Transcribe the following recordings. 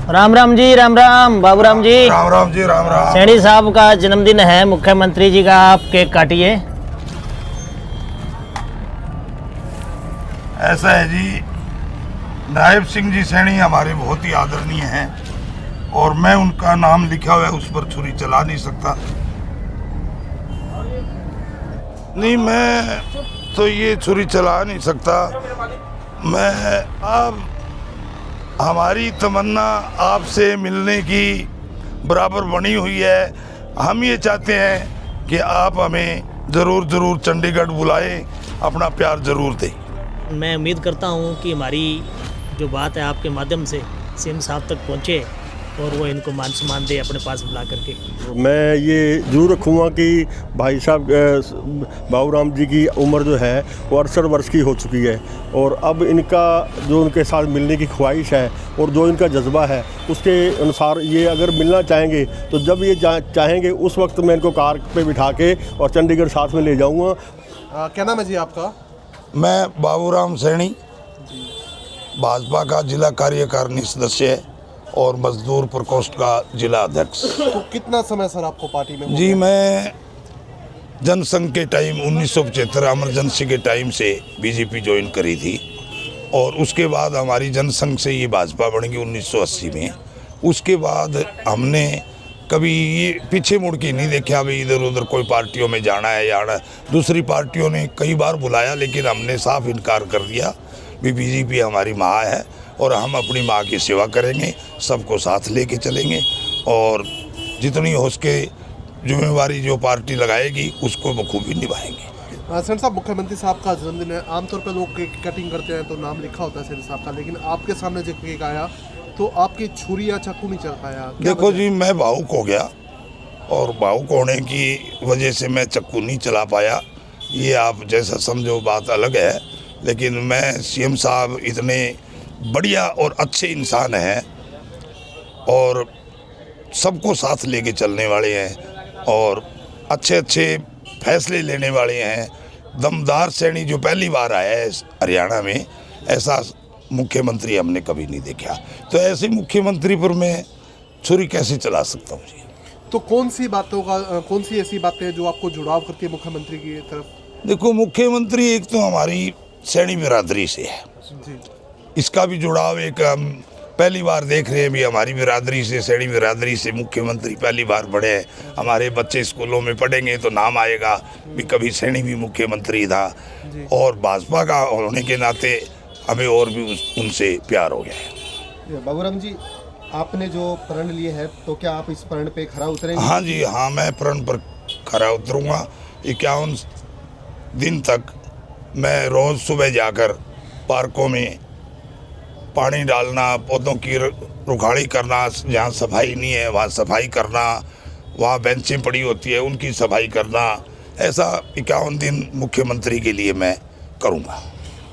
राम राम जी, राम राम बाबू राम जी। राम राम जी, राम राम। सैनी साहब का जन्मदिन है, मुख्यमंत्री जी का, आप केक काटिए। ऐसा है जी, नायब सिंह जी सैनी हमारे बहुत ही आदरणीय हैं और मैं उनका नाम लिखा हुआ है उस पर छुरी चला नहीं सकता। नहीं, मैं तो ये छुरी चला नहीं सकता। मैं अब हमारी तमन्ना आपसे मिलने की बराबर बनी हुई है। हम ये चाहते हैं कि आप हमें ज़रूर चंडीगढ़ बुलाएं, अपना प्यार ज़रूर दें। मैं उम्मीद करता हूँ कि हमारी जो बात है आपके माध्यम से सीएम साहब तक पहुँचे और वो इनको मान सम्मान दे अपने पास बुला करके। मैं ये जरूर रखूँगा कि भाई साहब बाबू राम जी की उम्र जो है वो 68 वर्ष की हो चुकी है और अब इनका जो उनके साथ मिलने की ख्वाहिश है और जो इनका जज्बा है उसके अनुसार ये अगर मिलना चाहेंगे तो जब ये चाहेंगे उस वक्त मैं इनको कार पे बिठा के और चंडीगढ़ साथ में ले जाऊँगा। क्या नाम है जी आपका? मैं बाबूराम सैनी, भाजपा का जिला कार्यकारिणी सदस्य है और मजदूर प्रकोष्ठ का जिला अध्यक्ष। तो कितना समय सर आपको पार्टी में? जी, मैं जनसंघ के टाइम 1975 इमरजेंसी के टाइम से बीजेपी ज्वाइन करी थी और उसके बाद हमारी जनसंघ से ये भाजपा बन गई 1980 में। उसके बाद हमने कभी ये पीछे मुड़ के नहीं देखा भाई इधर उधर कोई पार्टियों में जाना है या आना। दूसरी पार्टियों ने कई बार बुलाया लेकिन हमने साफ इनकार कर दिया भी बीजेपी हमारी माँ है और हम अपनी माँ की सेवा करेंगे, सबको साथ लेके चलेंगे और जितनी हो सके जिम्मेवारी जो पार्टी लगाएगी उसको बखूबी निभाएंगे। सेन साहब, मुख्यमंत्री साहब का जन्मदिन है, आमतौर पर लोग केक कटिंग करते हैं तो नाम लिखा होता है सेन साहब का, लेकिन आपके सामने जब केक आया तो आपकी छुरी या चाकू नहीं चल पाया? देखो जी, मैं भावुक हो गया और भावुक होने की वजह से मैं चाकू नहीं चला पाया। ये आप जैसा समझो बात अलग है, लेकिन मैं सीएम साहब इतने बढ़िया और अच्छे इंसान हैं और सबको साथ लेके चलने वाले हैं और अच्छे फैसले लेने वाले हैं। दमदार सैनी जो पहली बार आया है हरियाणा में, ऐसा मुख्यमंत्री हमने कभी नहीं देखा। तो ऐसे मुख्यमंत्री पर मैं छुरी कैसे चला सकता हूँ जी? तो कौन सी ऐसी बातें जो आपको जुड़ाव करती है मुख्यमंत्री की तरफ? देखो, मुख्यमंत्री एक तो हमारी सैनी बिरादरी से है जी, इसका भी जुड़ाव एक हम पहली बार देख रहे हैं भी हमारी बिरादरी से, सैनी बिरादरी से मुख्यमंत्री पहली बार बने हैं। हमारे बच्चे स्कूलों में पढ़ेंगे तो नाम आएगा भी कभी सैनी भी मुख्यमंत्री था और भाजपा का होने के नाते हमें और भी उनसे प्यार हो गया है। बाबूराम जी, आपने जो प्रण लिए है तो क्या आप इस प्रण पे खरा उतरेंगे? हाँ जी, हाँ, मैं प्रण पर खरा उतरूँगा। 51 दिन तक मैं रोज़ सुबह जाकर पार्कों में पानी डालना, पौधों की रुखाड़ी करना, जहाँ सफाई नहीं है वहाँ सफाई करना, वहाँ बेंचें पड़ी होती है उनकी सफाई करना, ऐसा 51 दिन मुख्यमंत्री के लिए मैं करूँगा।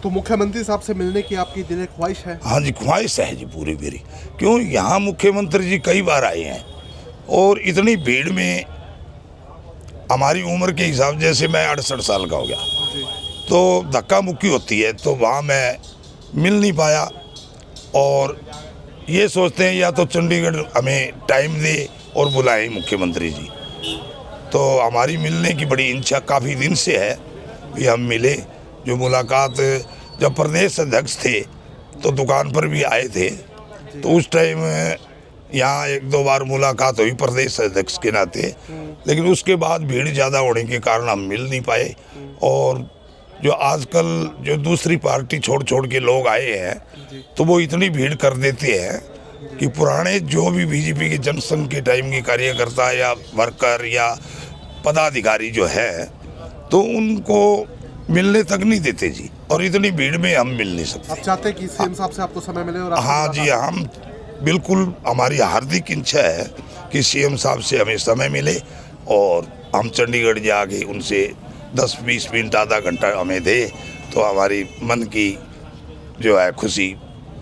तो मुख्यमंत्री साहब से मिलने की आपकी दिल ख्वाहिश है? हाँ जी, ख्वाहिश है जी पूरी मेरी। क्यों, यहाँ मुख्यमंत्री जी कई बार आए हैं और इतनी भीड़ में हमारी उम्र के हिसाब, जैसे मैं 68 साल का हो गया तो धक्का मुक्की होती है, तो वहाँ मैं मिल नहीं पाया और ये सोचते हैं या तो चंडीगढ़ हमें टाइम दे और बुलाएं मुख्यमंत्री जी। तो हमारी मिलने की बड़ी इच्छा काफ़ी दिन से है भी हम मिले। जो मुलाकात जब प्रदेश अध्यक्ष थे तो दुकान पर भी आए थे, तो उस टाइम यहाँ 1-2 बार मुलाकात हुई प्रदेश अध्यक्ष के नाते, लेकिन उसके बाद भीड़ ज़्यादा होने के कारण हम मिल नहीं पाए। और जो आजकल जो दूसरी पार्टी छोड़ के लोग आए हैं तो वो इतनी भीड़ कर देते हैं कि पुराने जो भी बीजेपी के जनसंघ के टाइम के कार्यकर्ता या वर्कर या पदाधिकारी जो है तो उनको मिलने तक नहीं देते जी, और इतनी भीड़ में हम मिल नहीं सकते। आप चाहते हैं कि सीएम साहब से आपको समय मिले? और हाँ जी, हम बिल्कुल, हमारी हार्दिक इच्छा है कि सीएम साहब से हमें समय मिले और हम चंडीगढ़ जाके उनसे 10-20 मिनट आधा घंटा हमें दे तो हमारी मन की जो है खुशी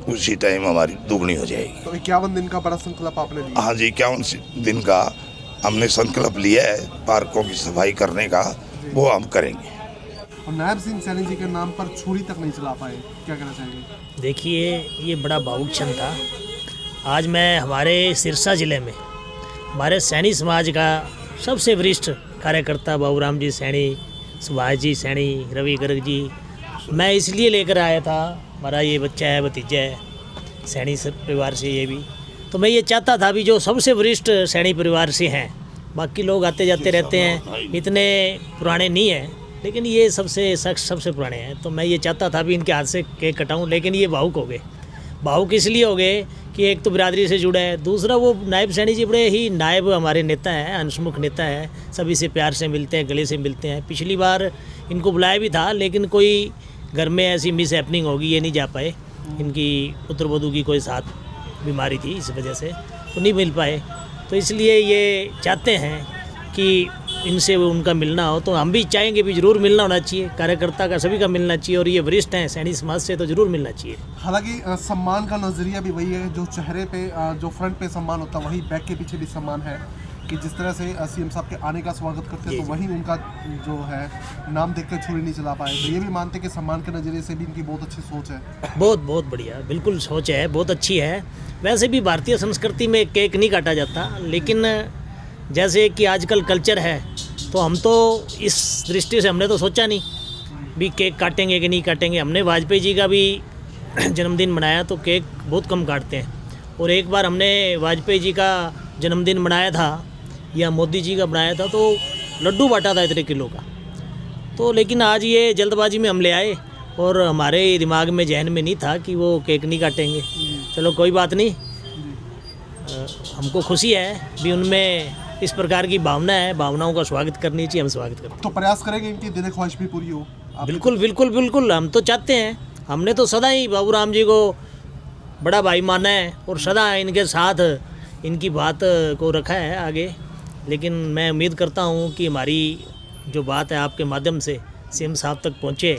उसी टाइम हमारी दुगनी हो जाएगी। तो 51 दिन का बड़ा संकल्प आपने लिया? हाँ जी, 51 दिन का हमने संकल्प लिया है पार्कों की सफाई करने का, वो हम करेंगे। और नायब सिंह सैनी जी के नाम पर छुरी तक नहीं चला पाए, क्या कहना चाहेंगे? देखिए, ये बड़ा भावुक क्षण था आज मैं हमारे सिरसा ज़िले में हमारे सैनी समाज का सबसे वरिष्ठ कार्यकर्ता बाबूराम जी सैनी, सुभाष जी सैनी, रवि गर्ग जी, मैं इसलिए लेकर आया था, हमारा ये बच्चा है, भतीजा है सैनी परिवार से, ये भी तो मैं ये चाहता था भी जो सबसे वरिष्ठ सैनी परिवार से हैं, बाकी लोग आते जाते रहते हैं, इतने पुराने नहीं हैं, लेकिन ये सबसे शख्स सबसे पुराने हैं, तो मैं ये चाहता था भी इनके हाथ से केक कटाऊं, लेकिन ये भावुक हो गए। भावुक इसलिए हो गए कि एक तो बिरादरी से जुड़ा है, दूसरा वो नायब सैनी जी बड़े ही नायब हमारे नेता हैं, अंशमुख नेता हैं, सभी से प्यार से मिलते हैं, गले से मिलते हैं। पिछली बार इनको बुलाया भी था, लेकिन कोई घर में ऐसी मिस हैपनिंग होगी, ये नहीं जा पाए, इनकी पुत्रवधू की कोई साथ बीमारी थी, इस वजह से तो नहीं मिल पाए। तो इसलिए ये चाहते हैं कि इनसे उनका मिलना हो, तो हम भी चाहेंगे भी ज़रूर मिलना होना चाहिए, कार्यकर्ता का सभी का मिलना चाहिए, और ये वरिष्ठ हैं सैनी समाज से, तो ज़रूर मिलना चाहिए। हालांकि सम्मान का नज़रिया भी वही है, जो चेहरे पे जो फ्रंट पे सम्मान होता है, वही बैक के पीछे भी सम्मान है, कि जिस तरह से सीएम साहब के आने का स्वागत करते हैं, तो वहीं उनका जो है नाम देखकर छुरी नहीं चला पाए। तो ये भी मानते हैं कि सम्मान के नज़रिए से भी इनकी बहुत अच्छी सोच है। बहुत बहुत बढ़िया, बिल्कुल सोच है, बहुत अच्छी है। वैसे भी भारतीय संस्कृति में केक नहीं काटा जाता, लेकिन जैसे कि आजकल कल्चर है, तो हम तो इस दृष्टि से हमने तो सोचा नहीं भी केक काटेंगे कि नहीं काटेंगे। हमने वाजपेयी जी का भी जन्मदिन मनाया तो केक बहुत कम काटते हैं, और एक बार हमने वाजपेयी जी का जन्मदिन मनाया था या मोदी जी का बनाया था, तो लड्डू बांटा था इतने किलो का। तो लेकिन आज ये जल्दबाजी में हम ले आए, और हमारे दिमाग में, जहन में नहीं था कि वो केक नहीं काटेंगे। चलो कोई बात नहीं, हमको खुशी है भी उनमें इस प्रकार की भावना है, भावनाओं का स्वागत करनी चाहिए, हम स्वागत करते हैं। तो प्रयास करेंगे इनकी दिल ख्वाहिश भी पूरी हो। बिल्कुल बिल्कुल बिल्कुल, हम तो चाहते हैं, हमने तो सदा ही बाबूराम जी को बड़ा भाई माना है, और सदा इनके साथ इनकी बात को रखा है आगे। लेकिन मैं उम्मीद करता हूँ कि हमारी जो बात है आपके माध्यम से सीएम साहब तक पहुँचे,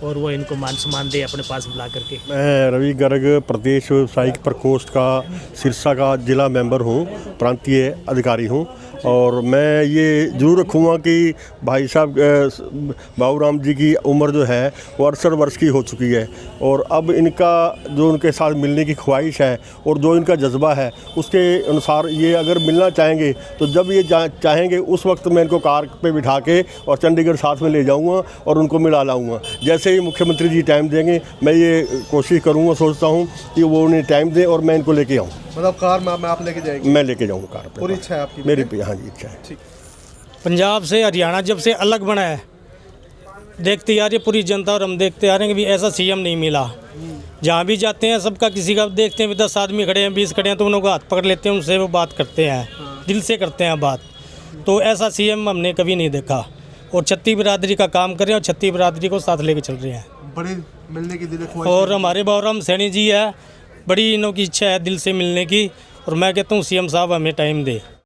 और वो इनको मान सम्मान दे अपने पास बुला करके। मैं रवि गर्ग प्रदेश व्यावसायिक प्रकोष्ठ का सिरसा का जिला मेंबर हूँ, प्रांतीय अधिकारी हूँ, और मैं ये ज़रूर रखूँगा कि भाई साहब बाबूराम जी की उम्र जो है वो 68 वर्ष की हो चुकी है, और अब इनका जो उनके साथ मिलने की ख्वाहिश है और जो इनका जज्बा है, उसके अनुसार ये अगर मिलना चाहेंगे तो जब ये चाहेंगे उस वक्त मैं इनको कार पे बिठा के और चंडीगढ़ साथ में ले जाऊँगा और उनको मिला लाऊँगा। जैसे ही मुख्यमंत्री जी टाइम देंगे, मैं ये कोशिश करूँगा, सोचता हूँ कि वो उन्हें टाइम दें और मैं इनको लेके आऊँ। मतलब कार में आप लेके जाएंगे? मैं लेके जाऊँगा कार पे। पूरी इच्छा है आपकी? मेरी हाँ जी इच्छा है। ठीक। पंजाब से हरियाणा जब से अलग बना है, देखते आ रही है पूरी जनता, और हम देखते आ रहे हैं कि भी ऐसा सीएम नहीं मिला। जहाँ भी जाते हैं सबका, किसी का देखते हैं 10 आदमी खड़े हैं, 20 खड़े हैं, तो उनको हाथ पकड़ लेते हैं, उनसे वो बात करते हैं, दिल से करते हैं बात। तो ऐसा सीएम हमने कभी नहीं देखा, और छत्ती बिरादरी का काम कर रहे हैं, और छत्ती बिरादरी को साथ लेके चल रहे हैं। बड़े मिलने की दिल ख्वाहिश। और हमारे बाबूराम सैनी जी है, बड़ी इनों की इच्छा है दिल से मिलने की, और मैं कहता हूँ सीएम साहब हमें टाइम दे।